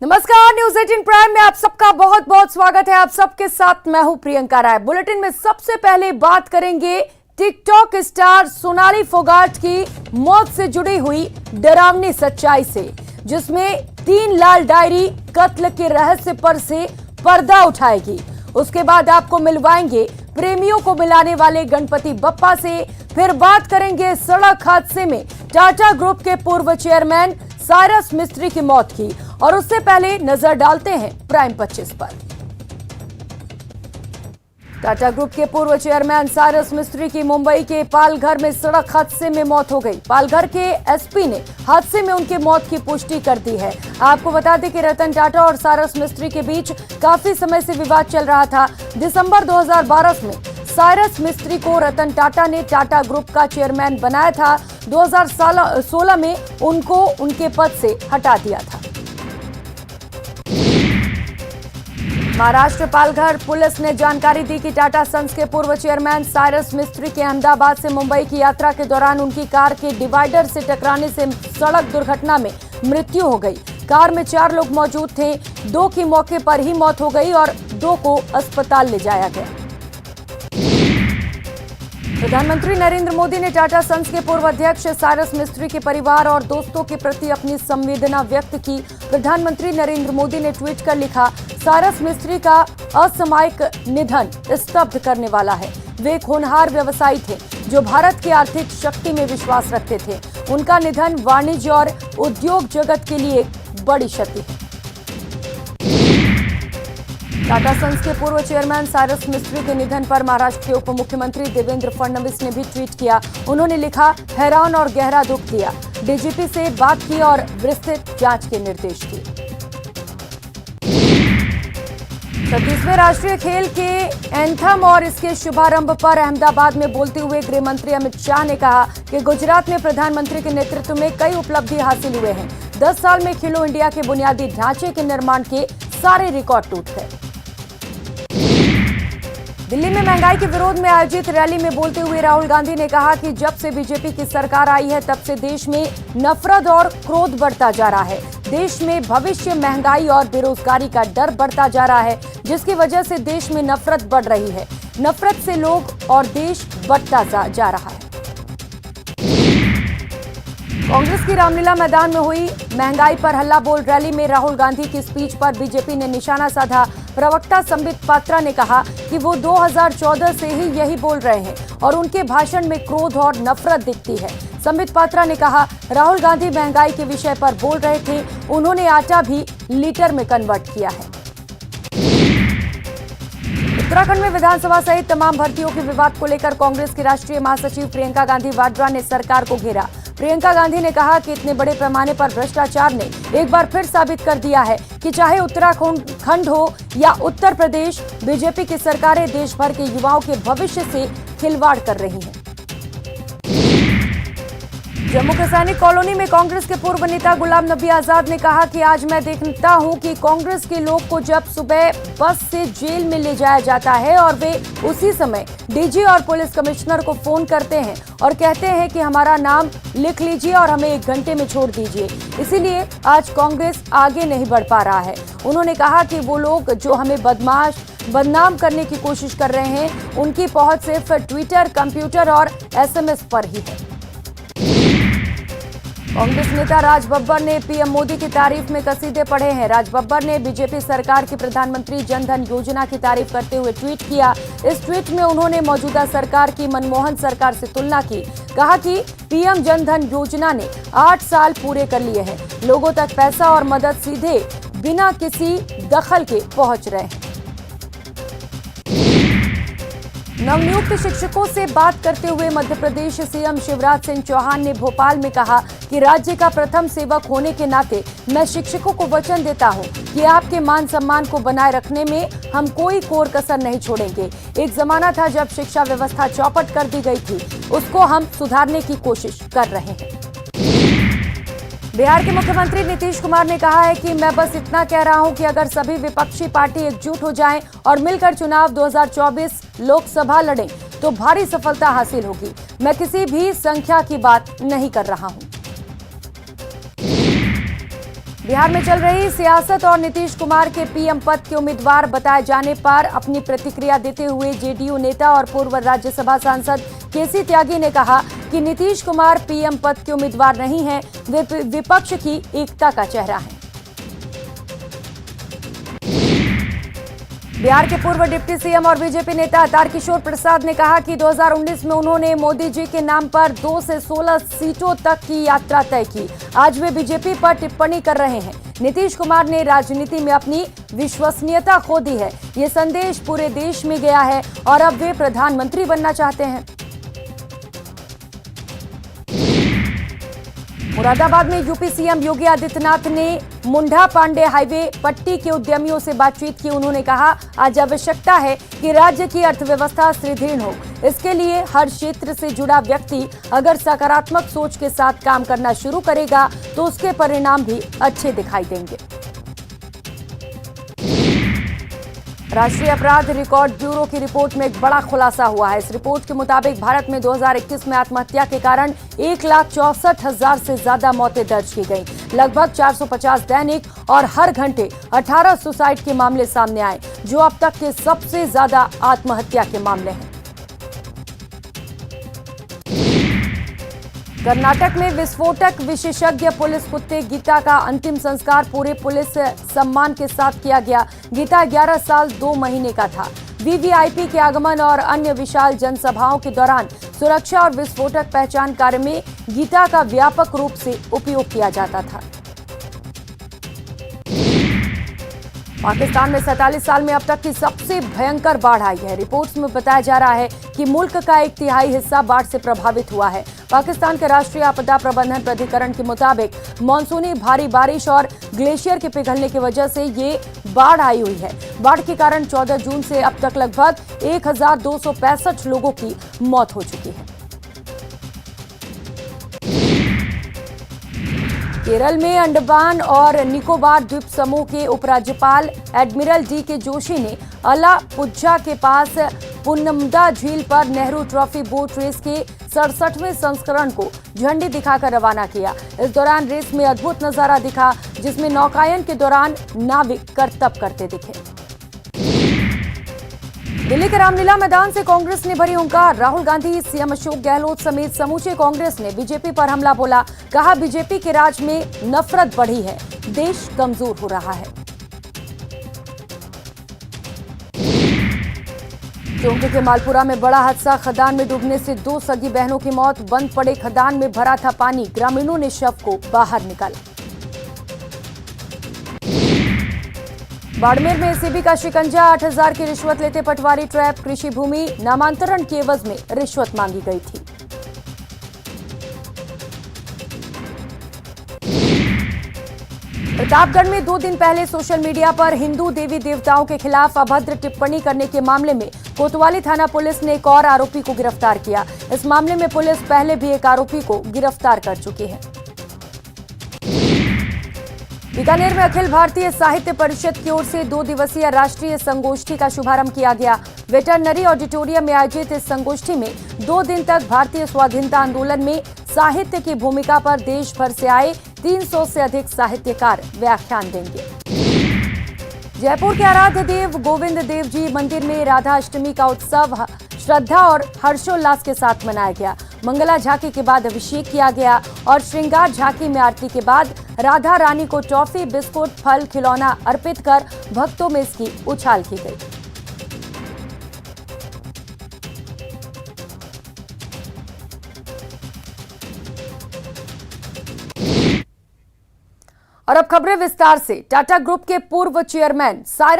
नमस्कार, news 18 prime में आप सबका बहुत बहुत स्वागत है। आप सबके साथ मैं हूं प्रियंका राय। बुलेटिन में सबसे पहले बात करेंगे टिकटॉक स्टार सोनाली फोगाट की मौत से जुड़ी हुई डरावनी सच्चाई से, जिसमें 3 लाल डायरी कत्ल के रहस्य पर से पर्दा उठाएगी। उसके बाद आपको मिलवाएंगे प्रेमियों को मिलाने वाले गणपति बप्पा से। फिर बात करेंगे सड़क हादसे में टाटा ग्रुप के पूर्व चेयरमैन साइरस मिस्त्री की मौत की। और उससे पहले नजर डालते हैं प्राइम 25 पर। टाटा ग्रुप के पूर्व चेयरमैन साइरस मिस्त्री की मुंबई के पालघर में सड़क हादसे में मौत हो गई। पालघर के एसपी ने हादसे में उनकी मौत की पुष्टि कर दी है। आपको बता दें कि रतन टाटा और साइरस मिस्त्री के बीच काफी समय से विवाद चल रहा था। दिसंबर 2012 में साइरस मिस्त्री को रतन टाटा ने टाटा ग्रुप का चेयरमैन बनाया था। 2016 में उनको उनके पद से हटा दिया था। महाराष्ट्र पालघर पुलिस ने जानकारी दी कि टाटा सन्स के पूर्व चेयरमैन साइरस मिस्त्री के अहमदाबाद से मुंबई की यात्रा के दौरान उनकी कार के डिवाइडर से टकराने से सड़क दुर्घटना में मृत्यु हो गई। कार में 4 लोग मौजूद थे। 2 की मौके पर ही मौत हो गई और 2 को अस्पताल ले जाया गया। प्रधानमंत्री नरेंद्र मोदी ने टाटा सन्स के पूर्व अध्यक्ष साइरस मिस्त्री के परिवार और दोस्तों के प्रति अपनी संवेदना व्यक्त की। प्रधानमंत्री नरेंद्र मोदी ने ट्वीट कर लिखा, साइरस मिस्त्री का असामयिक निधन स्तब्ध करने वाला है। वे एक होनहार व्यवसायी थे जो भारत की आर्थिक शक्ति में विश्वास रखते थे। उनका निधन वाणिज्य और उद्योग जगत के लिए एक बड़ी क्षति है। टाटा सन्स के पूर्व चेयरमैन साइरस मिस्त्री के निधन पर महाराष्ट्र के उप मुख्यमंत्री देवेंद्र फडणवीस ने भी ट्वीट किया। उन्होंने लिखा, हैरान और गहरा दुख दिया। डीजीपी से बात की और विस्तृत जांच के निर्देश दिए। 37वें राष्ट्रीय खेल के एंथम और इसके शुभारंभ पर अहमदाबाद में बोलते हुए गृह मंत्री अमित शाह ने कहा कि गुजरात में प्रधानमंत्री के नेतृत्व में कई उपलब्धि हासिल हुए हैं। 10 साल में खेलो इंडिया के बुनियादी ढांचे के निर्माण के सारे रिकॉर्ड टूट गए। दिल्ली में महंगाई के विरोध में आयोजित रैली में बोलते हुए राहुल गांधी ने कहा कि जब से बीजेपी की सरकार आई है तब से देश में नफरत और क्रोध बढ़ता जा रहा है। देश में भविष्य महंगाई और बेरोजगारी का डर बढ़ता जा रहा है, जिसकी वजह से देश में नफरत बढ़ रही है। नफरत से लोग और देश बढ़ता जा रहा है। कांग्रेस की रामलीला मैदान में हुई महंगाई पर हल्ला बोल रैली में राहुल गांधी की स्पीच पर बीजेपी ने निशाना साधा। प्रवक्ता संबित पात्रा ने कहा कि वो 2014 से ही यही बोल रहे हैं और उनके भाषण में क्रोध और नफरत दिखती है। संबित पात्रा ने कहा, राहुल गांधी महंगाई के विषय पर बोल रहे थे, उन्होंने आटा भी लीटर में कन्वर्ट किया है। उत्तराखंड में विधानसभा सहित तमाम भर्तियों के विवाद को लेकर कांग्रेस की राष्ट्रीय महासचिव प्रियंका गांधी वाड्रा ने सरकार को घेरा। प्रियंका गांधी ने कहा कि इतने बड़े पैमाने पर भ्रष्टाचार ने एक बार फिर साबित कर दिया है कि चाहे उत्तराखंड हो या उत्तर प्रदेश, बीजेपी की सरकारें देश भर के युवाओं के भविष्य से खिलवाड़ कर रही हैं। जम्मू के सैनिक कॉलोनी में कांग्रेस के पूर्व नेता गुलाम नबी आजाद ने कहा कि आज मैं देखता हूं कि कांग्रेस के लोग को जब सुबह बस से जेल में ले जाया जाता है और वे उसी समय डीजी और पुलिस कमिश्नर को फोन करते हैं और कहते हैं कि हमारा नाम लिख लीजिए और हमें 1 घंटे में छोड़ दीजिए। इसीलिए आज कांग्रेस आगे नहीं बढ़ पा रहा है। उन्होंने कहा कि वो लोग जो हमें बदनाम करने की कोशिश कर रहे हैं, उनकी पहुंच सिर्फ ट्विटर, कंप्यूटर और SMS पर ही है। कांग्रेस नेता राज बब्बर ने पीएम मोदी की तारीफ में कसीदे पढ़े हैं। राज बब्बर ने बीजेपी सरकार की प्रधानमंत्री जन धन योजना की तारीफ करते हुए ट्वीट किया। इस ट्वीट में उन्होंने मौजूदा सरकार की मनमोहन सरकार से तुलना की। कहा कि पीएम जन धन योजना ने 8 साल पूरे कर लिए हैं। लोगों तक पैसा और मदद सीधे बिना किसी दखल के पहुंच रहे हैं। नवनियुक्त शिक्षकों से बात करते हुए मध्य प्रदेश सीएम शिवराज सिंह चौहान ने भोपाल में कहा कि राज्य का प्रथम सेवक होने के नाते मैं शिक्षकों को वचन देता हूं कि आपके मान सम्मान को बनाए रखने में हम कोई कोर कसर नहीं छोड़ेंगे। एक जमाना था जब शिक्षा व्यवस्था चौपट कर दी गई थी, उसको हम सुधारने की कोशिश कर रहे हैं। बिहार के मुख्यमंत्री नीतीश कुमार ने कहा है कि मैं बस इतना कह रहा हूं कि अगर सभी विपक्षी पार्टी एकजुट हो जाएं और मिलकर चुनाव 2024 लोकसभा लड़ें तो भारी सफलता हासिल होगी। मैं किसी भी संख्या की बात नहीं कर रहा हूं। बिहार में चल रही सियासत और नीतीश कुमार के पीएम पद के उम्मीदवार बताए जाने पर अपनी प्रतिक्रिया देते हुए जेडीयू नेता और पूर्व राज्यसभा सांसद केसी त्यागी ने कहा कि नीतीश कुमार पीएम पद के उम्मीदवार नहीं हैं, वे विपक्ष की एकता का चेहरा हैं। बिहार के पूर्व डिप्टी सीएम और बीजेपी नेता तारकिशोर प्रसाद ने कहा कि 2019 में उन्होंने मोदी जी के नाम पर 2 से 16 सीटों तक की यात्रा तय की। आज वे बीजेपी पर टिप्पणी कर रहे हैं। नीतीश कुमार ने राजनीति में अपनी विश्वसनीयता खो दी है, ये संदेश पूरे देश में गया है और अब वे प्रधानमंत्री बनना चाहते हैं। मुरादाबाद में यूपी सीएम योगी आदित्यनाथ ने मुंडा पांडे हाईवे पट्टी के उद्यमियों से बातचीत की। उन्होंने कहा, आज आवश्यकता है कि राज्य की अर्थव्यवस्था सुदृढ़ हो। इसके लिए हर क्षेत्र से जुड़ा व्यक्ति अगर सकारात्मक सोच के साथ काम करना शुरू करेगा तो उसके परिणाम भी अच्छे दिखाई देंगे। राष्ट्रीय अपराध रिकॉर्ड ब्यूरो की रिपोर्ट में एक बड़ा खुलासा हुआ है। इस रिपोर्ट के मुताबिक भारत में 2021 में आत्महत्या के कारण 1,64,000 से ज्यादा मौतें दर्ज की गईं। लगभग 450 दैनिक और हर घंटे 18 सुसाइड के मामले सामने आए, जो अब तक के सबसे ज्यादा आत्महत्या के मामले हैं। कर्नाटक में विस्फोटक विशेषज्ञ पुलिस कुत्ते गीता का अंतिम संस्कार पूरे पुलिस सम्मान के साथ किया गया। गीता 11 साल 2 महीने का था। वीवीआईपी के आगमन और अन्य विशाल जनसभाओं के दौरान सुरक्षा और विस्फोटक पहचान कार्य में गीता का व्यापक रूप से उपयोग किया जाता था। पाकिस्तान में 47 साल में अब तक की सबसे भयंकर बाढ़ आई है। रिपोर्ट्स में बताया जा रहा है कि मुल्क का 1/3 हिस्सा बाढ़ से प्रभावित हुआ है। पाकिस्तान के राष्ट्रीय आपदा प्रबंधन प्राधिकरण के मुताबिक मानसूनी भारी बारिश और ग्लेशियर के पिघलने की वजह से ये बाढ़ आई हुई है। बाढ़ के कारण 14 जून से अब तक लगभग 1,265 लोगों की मौत हो चुकी है। केरल में अंडमान और निकोबार द्वीप समूह के उपराज्यपाल एडमिरल डी.के. जोशी ने अलापुझा के पास पुन्नमदा झील पर नेहरू ट्रॉफी बोट रेस के 67वें संस्करण को झंडी दिखाकर रवाना किया। इस दौरान रेस में अद्भुत नजारा दिखा, जिसमें नौकायन के दौरान नाविक करतब करते दिखे। दिल्ली के रामलीला मैदान से कांग्रेस ने भरी हुंकार। राहुल गांधी, सीएम अशोक गहलोत समेत समूचे कांग्रेस ने बीजेपी पर हमला बोला। कहा, बीजेपी के राज में नफरत बढ़ी है, देश कमजोर हो रहा है। टोंक के मालपुरा में बड़ा हादसा। खदान में डूबने से 2 सगी बहनों की मौत। बंद पड़े खदान में भरा था पानी। ग्रामीणों ने शव को बाहर निकाला। बाड़मेर में एसीबी का शिकंजा। 8,000 की रिश्वत लेते पटवारी ट्रैप। कृषि भूमि नामांतरण के एवज में रिश्वत मांगी गई थी। प्रतापगढ़ में 2 दिन पहले सोशल मीडिया पर हिंदू देवी देवताओं के खिलाफ अभद्र टिप्पणी करने के मामले में कोतवाली थाना पुलिस ने एक और आरोपी को गिरफ्तार किया। इस मामले में पुलिस पहले भी एक आरोपी को गिरफ्तार कर चुकी है। बीकानेर में अखिल भारतीय साहित्य परिषद की ओर से 2 दिवसीय राष्ट्रीय संगोष्ठी का शुभारंभ किया गया। वेटरनरी ऑडिटोरियम में आयोजित इस संगोष्ठी में 2 दिन तक भारतीय स्वाधीनता आंदोलन में साहित्य की भूमिका पर देश भर से आए 300 से अधिक साहित्यकार व्याख्यान देंगे। जयपुर के आराध्य देव गोविंद देव जी मंदिर में राधा अष्टमी का उत्सव श्रद्धा और हर्षोल्लास के साथ मनाया गया। मंगला झांकी के बाद अभिषेक किया गया और श्रृंगार झांकी में आरती के बाद राधा रानी को टॉफी, बिस्कुट, फल, खिलौना अर्पित कर भक्तों में इसकी उछाल की गई। और अब खबरें विस्तार से। टाटा ग्रुप के पूर्व चेयरमैन साइरस